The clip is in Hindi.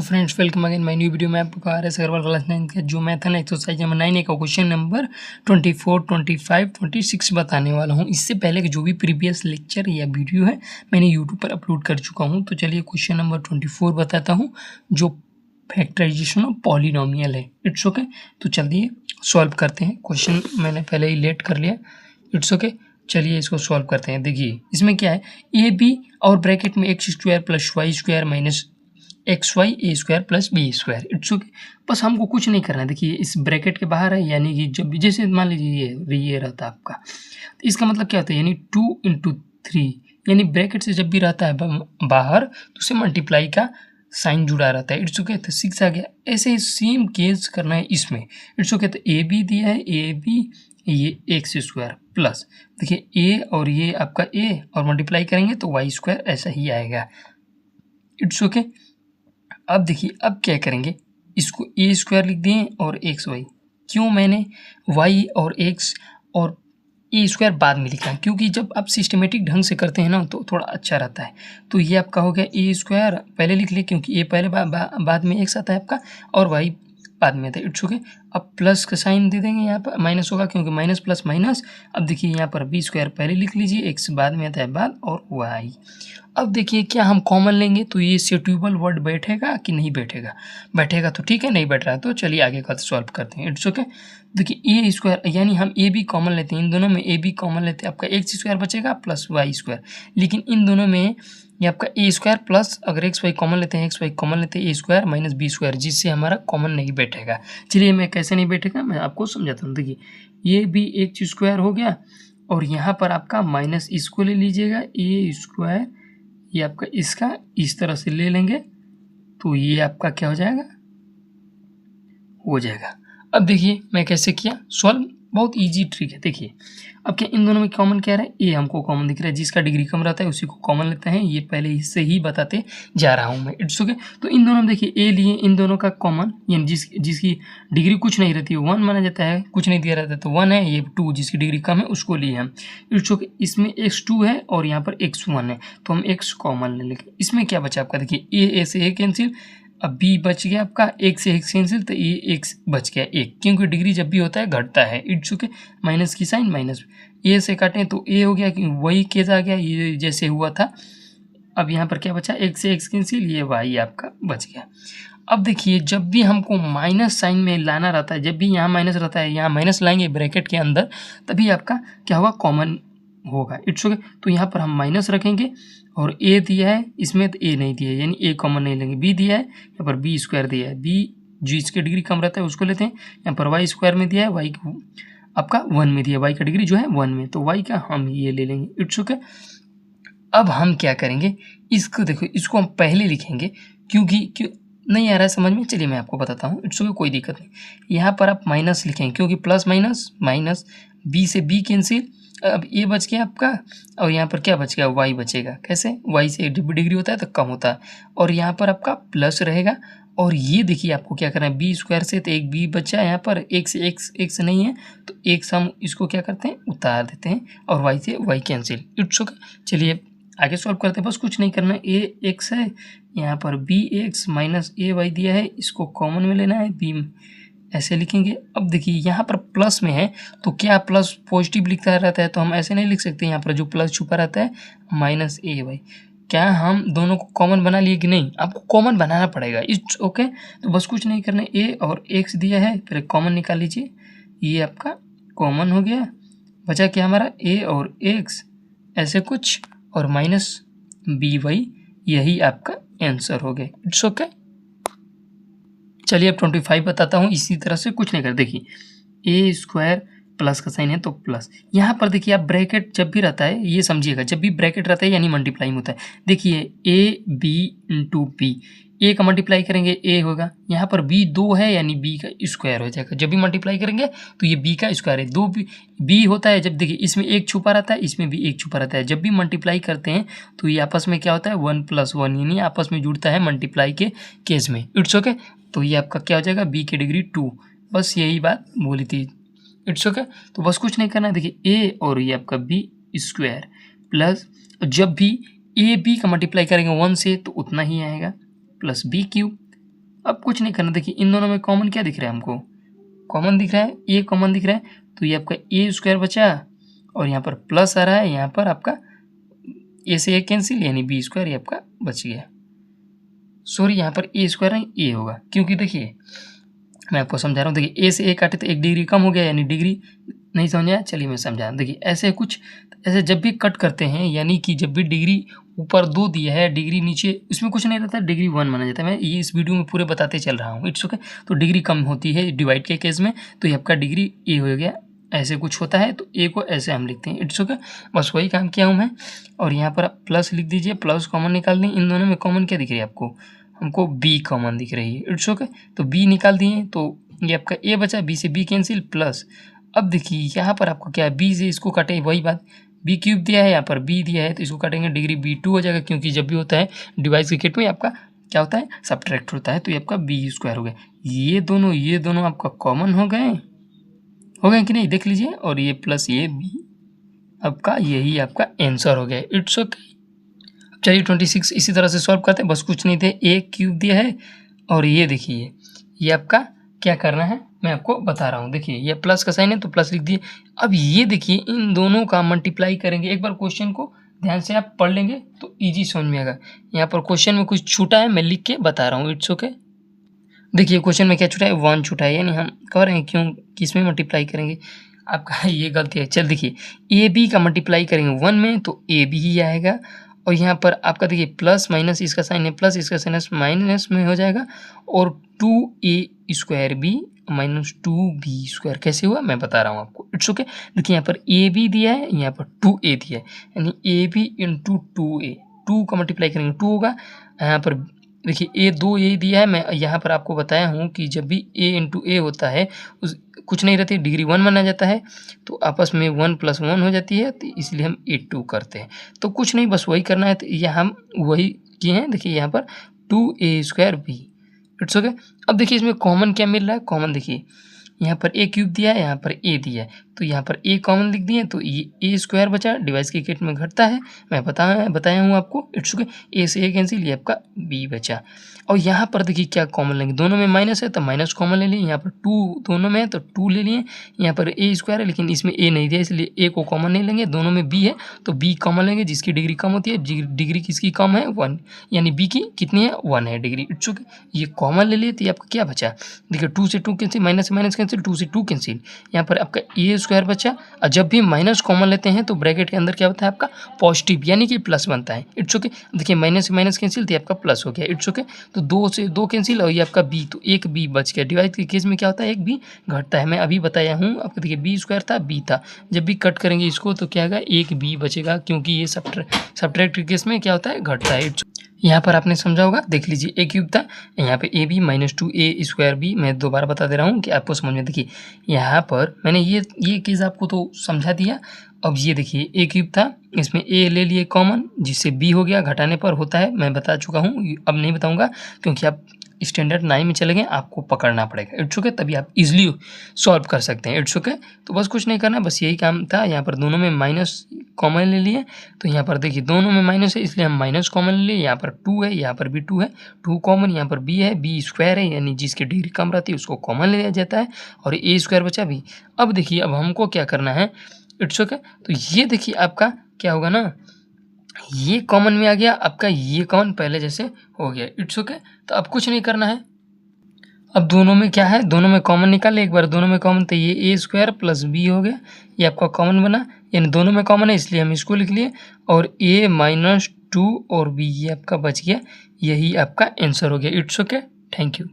Friends, welcome again my new video में आपका आर.एस. अग्रवाल क्लास 9 का जो मैथ है एक्सरसाइज नंबर 9 का क्वेश्चन नंबर 24, 25, 26 बताने वाला हूं। इससे पहले कि जो भी प्रीवियस लेक्चर या वीडियो है मैंने यूट्यूब पर अपलोड कर चुका हूं। तो चलिए क्वेश्चन नंबर 24 बताता हूं जो फैक्टराइजेशन ऑफ पॉलिनोमियल है। It's okay. तो चलिए सॉल्व करते हैं। क्वेश्चन मैंने पहले ही लेट कर लिया। It's okay. चलिए इसको सॉल्व करते हैं। देखिए इसमें क्या है, ए बी और ब्रैकेट में x square plus y square minus x y a square plus b square. It's okay. बस हमको कुछ नहीं करना है। देखिए इस ब्रैकेट के बाहर है, यानी कि जब जैसे मान लीजिए ये रहता है आपका, तो इसका मतलब क्या होता है, यानी 2 × 3, यानी ब्रैकेट से जब भी रहता है बाहर तो उसे मल्टीप्लाई का साइन जुड़ा रहता है। It's okay. तो 6 आ गया। ऐसे ही सेम केस करना है इसमें। It's okay. तो ए बी दिया है, ए बी ये एक्स स्क्वायर प्लस, देखिए ए और ये आपका ए और मल्टीप्लाई करेंगे तो वाई स्क्वायर ऐसा ही आएगा। It's okay. अब देखिए अब क्या करेंगे, इसको ए स्क्वायर लिख दिए और एक्स वाई। क्यों मैंने वाई और एक्स और ए स्क्वायर बाद में लिखा है, क्योंकि जब आप सिस्टमेटिक ढंग से करते हैं ना तो थोड़ा अच्छा रहता है। तो ये आपका हो गया ए स्क्वायर पहले लिख लिया, क्योंकि ए पहले बाद में एक्स आता है आपका, और वाई बाद में आता है। It's okay. अब प्लस का साइन दे देंगे, यहाँ पर माइनस होगा क्योंकि माइनस प्लस माइनस। अब देखिए यहाँ पर बी स्क्वायर पहले लिख लीजिए, एक्स बाद में आता है बाद, और वाई। अब देखिए क्या हम कॉमन लेंगे तो ये सेट्यूबल वर्ड बैठेगा कि नहीं बैठेगा। बैठेगा तो ठीक है, नहीं बैठ रहा तो चलिए आगे का सॉल्व करते हैं। It's okay. देखिए ए स्क्वायर, यानी हम ए बी कॉमन लेते हैं, इन दोनों में ए बी कॉमन लेते हैं, आपका एक्स स्क्वायर बचेगा प्लस वाई स्क्वायर। लेकिन इन दोनों में ये आपका ए स्क्वायर प्लस, अगर एक्स वाई कॉमन लेते हैं, एक्स वाई कॉमन लेते हैं, ए स्क्वायर माइनस बी स्क्वायर, जिससे हमारा कॉमन नहीं बैठेगा। चलिए मैं कैसे नहीं बैठेगा मैं आपको समझाता हूँ। देखिए ये भी एक्स स्क्वायर हो गया, और यहाँ पर आपका माइनस इसको ले लीजिएगा, ए स्क्वायर ये आपका इसका इस तरह से ले लेंगे तो ये आपका क्या हो जाएगा, हो जाएगा। अब देखिए मैं कैसे किया सॉल्व, बहुत इजी ट्रिक है। देखिए अब क्या इन दोनों में कॉमन क्या रहा है, ए हमको कॉमन दिख रहा है, जिसका डिग्री कम रहता है उसी को कॉमन लेते हैं। ये पहले से ही बताते जा रहा हूँ मैं। It's okay. तो इन दोनों में देखिए ए लिए, इन दोनों का कॉमन, यानी जिसकी डिग्री कुछ नहीं रहती है 1 माना जाता है, कुछ नहीं दिया रहता है तो 1 है। ये 2 जिसकी डिग्री कम है उसको लिए हम। It's okay. इसमें x2 है और यहाँ पर x1 है, तो हम x कॉमन ले लेंगे। इसमें क्या बचा आपका, देखिए ए से ए कैंसिल, अब बी बच गया आपका, एक से एक कैंसिल, तो ये एक बच गया एक, क्योंकि डिग्री जब भी होता है घटता है। It's okay. माइनस की साइन माइनस, ए से काटें तो ए हो गया, कि वही केस आ गया ये जैसे हुआ था। अब यहाँ पर क्या बचा, एक से एक कैंसिल, ये वाई आपका बच गया। अब देखिए जब भी हमको माइनस साइन में लाना रहता है, जब भी यहाँ माइनस रहता है यहाँ माइनस लाएंगे ब्रैकेट के अंदर, तभी आपका क्या होगा, कॉमन होगा। It's okay. तो यहाँ पर हम माइनस रखेंगे, और ए दिया है इसमें तो ए नहीं दिया है, यानी ए कॉमन नहीं लेंगे। बी दिया है यहाँ पर, बी स्क्वायर दिया है, बी जिसकी डिग्री कम रहता है उसको लेते हैं। यहाँ पर वाई स्क्वायर में दिया है, वाई आपका 1 में दिया है, वाई का डिग्री जो है 1 में, तो वाई का हम ये ले लेंगे। It's okay. अब हम क्या करेंगे, इसको देखो, इसको हम पहले लिखेंगे, क्यों नहीं आ रहा है समझ में, चलिए मैं आपको बताता हूँ। इट्स ओके, कोई दिक्कत नहीं। यहाँ पर आप माइनस लिखेंगे, क्योंकि प्लस माइनस माइनस, बी से बी कैंसिल, अब ए बच गया आपका, और यहाँ पर क्या बच गया, वाई बचेगा। कैसे, वाई से डिग्री होता है तो कम होता है, और यहाँ पर आपका प्लस रहेगा। और ये देखिए आपको क्या करना है, बी स्क्वायर से तो एक बी बचा है यहाँ पर, एक से एक्स नहीं है तो एक से हम इसको क्या करते हैं, उतार देते हैं, और वाई से वाई कैंसिल। It's okay. चलिए आगे सॉल्व करते हैं, बस कुछ नहीं करना है। ए एक्स है, यहाँ पर बी एक्स माइनस ए वाई दिया है, इसको कॉमन में लेना है, बी ऐसे लिखेंगे। अब देखिए यहाँ पर प्लस में है तो क्या प्लस पॉजिटिव लिखता रहता है, तो हम ऐसे नहीं लिख सकते। यहाँ पर जो प्लस छुपा रहता है माइनस ए वाई, क्या हम दोनों को कॉमन बना लिए कि नहीं, आपको कॉमन बनाना पड़ेगा। It's okay. तो बस कुछ नहीं करना, ए और एक्स दिया है, फिर कॉमन निकाल लीजिए, ये आपका कॉमन हो गया। बचा क्या हमारा, ए और एक्स ऐसे कुछ, और माइनस बी वाई, यही आपका आंसर हो गया। It's okay. चलिए अब 25 बताता हूँ। इसी तरह से कुछ नहीं कर, देखिए ए स्क्वायर प्लस का साइन है तो प्लस, यहाँ पर देखिए आप ब्रैकेट जब भी रहता है, ये समझिएगा, जब भी ब्रैकेट रहता है यानी मल्टीप्लाई होता है। देखिए ए बी इंटू बी, ए का मल्टीप्लाई करेंगे ए होगा, यहाँ पर बी 2 है यानी बी का स्क्वायर हो जाएगा। जब भी मल्टीप्लाई करेंगे तो ये बी का स्क्वायर है, 2 बी होता है। जब देखिए इसमें एक छुपा रहता है, इसमें भी एक छुपा रहता है, जब भी मल्टीप्लाई करते हैं तो ये आपस में क्या होता है, 1 + 1, यानी आपस में जुड़ता है मल्टीप्लाई के केस में। It's okay. तो ये आपका क्या हो जाएगा, बी की डिग्री 2, बस यही बात बोली थी। It's okay. तो बस कुछ नहीं करना है, देखिए ए और ये आपका बी स्क्वायर प्लस, जब भी ए बी का मल्टीप्लाई करेंगे 1 से तो उतना ही आएगा, प्लस बी क्यूब अब कुछ नहीं करना, देखिए इन दोनों में कॉमन क्या दिख रहा है हमको, कॉमन दिख रहा है, ए कॉमन दिख रहा है, तो ये आपका ए स्क्वायर बचा और यहाँ पर प्लस आ रहा है, यहाँ पर आपका ए से ए कैंसिल यानी बी स्क्वायर ये आपका बच गया। सॉरी यहाँ पर ए स्क्वायर नहीं ए होगा, क्योंकि देखिए मैं आपको समझा रहा हूँ, देखिए ए से ए काटे तो 1 डिग्री कम हो गया यानी डिग्री नहीं समझा। चलिए मैं समझा, देखिए ऐसे कुछ ऐसे जब भी कट करते हैं यानी कि जब भी डिग्री ऊपर 2 दिया है डिग्री नीचे, इसमें कुछ नहीं रहता, डिग्री 1 माना जाता है। मैं ये इस वीडियो में पूरे बताते चल रहा हूँ, इट्स ओके। तो डिग्री कम होती है डिवाइड के केस में, तो ये आपका डिग्री ए हो गया। ऐसे कुछ होता है तो ए को ऐसे हम लिखते हैं, इट्स ओके। बस वही काम किया हूँ मैं। और यहाँ पर आप प्लस लिख दीजिए, प्लस कॉमन निकाल दें। इन दोनों में कॉमन क्या दिख रही है आपको, हमको बी कॉमन दिख रही है, इट्स ओके। तो बी निकाल दिए तो ये आपका ए बचा, बी से बी कैंसिल प्लस। अब देखिए यहाँ पर आपको क्या है, बी से इसको काटे, वही बात, बी क्यूब दिया है, यहाँ पर बी दिया है तो इसको काटेंगे डिग्री बी 2 हो जाएगा, क्योंकि जब भी होता है डिवाइस के केट में आपका क्या होता है, सब्ट्रैक्ट होता है, तो ये आपका बी स्क्वायर हो गया। ये दोनों आपका कॉमन हो गए कि नहीं, देख लीजिए। और ये प्लस ये बी आपका, यही आपका आंसर हो गया, इट्स ओके। चलिए 26 इसी तरह से सॉल्व करते हैं, बस कुछ नहीं थे, ए क्यूब दिया है और ये देखिए ये आपका क्या करना है मैं आपको बता रहा हूँ। देखिए ये प्लस का साइन है तो प्लस लिख दिए। अब ये देखिए इन दोनों का मल्टीप्लाई करेंगे, एक बार क्वेश्चन को ध्यान से आप पढ़ लेंगे तो इजी समझ में आएगा। यहाँ पर क्वेश्चन में कुछ छूटा है, मैं लिख के बता रहा हूँ, इट्स ओके। देखिए क्वेश्चन में क्या छूटा है, 1 छूटा है, यानी हम कह रहे हैं क्यों किस में मल्टीप्लाई करेंगे, आपका ये गलती है। चल देखिए ए बी का मल्टीप्लाई करेंगे 1 में तो ए बी ही आएगा, और यहाँ पर आपका देखिए प्लस माइनस इसका साइन है प्लस, इसका साइन माइनस में हो जाएगा, और 2a square B minus 2b square कैसे हुआ मैं बता रहा हूँ आपको, इट्स ओके। देखिए यहाँ पर ए बी दिया है, यहाँ पर 2a दिया है, यानी ए बी इंटू 2a, 2 का मल्टीप्लाई करेंगे 2 होगा। यहाँ पर देखिए ए 2a दिया है, मैं यहाँ पर आपको बताया हूँ कि जब भी a इंटू ए होता है उस कुछ नहीं रहती, डिग्री 1 माना जाता है, तो आपस में 1 + 1 हो जाती है, तो इसलिए हम a2 करते हैं। तो कुछ नहीं, बस वही करना है, तो यहाँ हम वही किए हैं। देखिए यहाँ पर 2a square b, it's okay. अब देखिए इसमें कॉमन क्या मिल रहा है, कॉमन देखिए यहाँ पर ए क्यूब दिया है, यहाँ पर ए दिया है, तो यहाँ पर ए कॉमन लिख दिए, तो ये ए स्क्वायर बचा, डिवाइस के केट में घटता है, मैं बताया हूँ आपको, इट्स ओके। ए से ए कैंसिल, ये आपका बी बचा। और यहाँ पर देखिए क्या कॉमन लेंगे, दोनों में माइनस है तो माइनस कॉमन ले लिए, यहाँ पर 2 दोनों में है तो 2 ले लिए, यहाँ पर ए स्क्वायर है लेकिन इसमें ए नहीं दिया इसलिए ए को कॉमन नहीं लेंगे, दोनों में बी है तो बी कॉमन लेंगे, जिसकी डिग्री कम होती है, डिग्री किसकी कम है 1, यानी बी की कितनी है 1 है डिग्री, इट्स ओके। ये कॉमन ले लिए तो ये आपका क्या बचा, देखिए 2 से 2 कैंसिल, माइनस से माइनस कैंसिल, 2 से 2 कैंसिल, यहाँ पर आपका ए स्क्वायर बचा। और जब भी माइनस कॉमन लेते हैं तो ब्रैकेट के अंदर क्या होता है आपका पॉजिटिव, यानी कि प्लस बनता है, इट्स ओके। देखिए माइनस से माइनस कैंसिल तो आपका प्लस हो गया, इट्स ओके। तो 2 से 2 कैंसिल और ये आपका बी, तो एक बी बच गया। डिवाइड के केस में क्या होता है, एक बी घटता है, मैं अभी बताया हूँ आपको। देखिए बी स्क्वायर था बी था, जब भी कट करेंगे इसको तो क्या होगा, एक बी बचेगा, क्योंकि ये सब्ट्रैक्ट के केस में क्या होता है घटता है। यहाँ पर आपने समझा होगा, देख लीजिए ए क्यूब था, यहाँ पे a b minus 2a square b, मैं दोबारा बता दे रहा हूँ कि आपको समझ में। देखिए यहाँ पर मैंने ये केस आपको तो समझा दिया। अब ये देखिए ए क्यूब था, इसमें ए ले लिए कॉमन, जिससे बी हो गया, घटाने पर होता है, मैं बता चुका हूँ, अब नहीं बताऊँगा क्योंकि आप स्टैंडर्ड 9 में चले गए, आपको पकड़ना पड़ेगा, इट्स ओके, तभी आप इजीली सॉल्व कर सकते हैं, इट्स ओके। तो बस कुछ नहीं करना, बस यही काम था। यहाँ पर दोनों में माइनस कॉमन ले लिए, तो यहाँ पर देखिए दोनों में माइनस है इसलिए हम माइनस कॉमन ले लिए, यहाँ पर 2 है, यहाँ पर भी 2 है, 2 कॉमन, यहाँ पर बी है, बी स्क्वायर है, यानी जिसकी डिग्री कम रहती है उसको कॉमन ले लिया जाता है, और ए स्क्वायर बचा भी। अब देखिए अब हमको क्या करना है, इट्स ओके। तो ये देखिए आपका क्या होगा ना, ये कॉमन में आ गया आपका, ये कॉमन पहले जैसे हो गया, इट्स ओके। तो अब कुछ नहीं करना है, अब दोनों में क्या है, दोनों में कॉमन निकाल ले एक बार, दोनों में कॉमन तो ये ए स्क्वायर प्लस बी हो गया, ये आपका कॉमन बना, यानी दोनों में कॉमन है इसलिए हम इसको लिख लिए, और ए माइनस 2 और बी ये आपका बच गया, यही आपका आंसर हो गया, इट्स ओके, थैंक यू।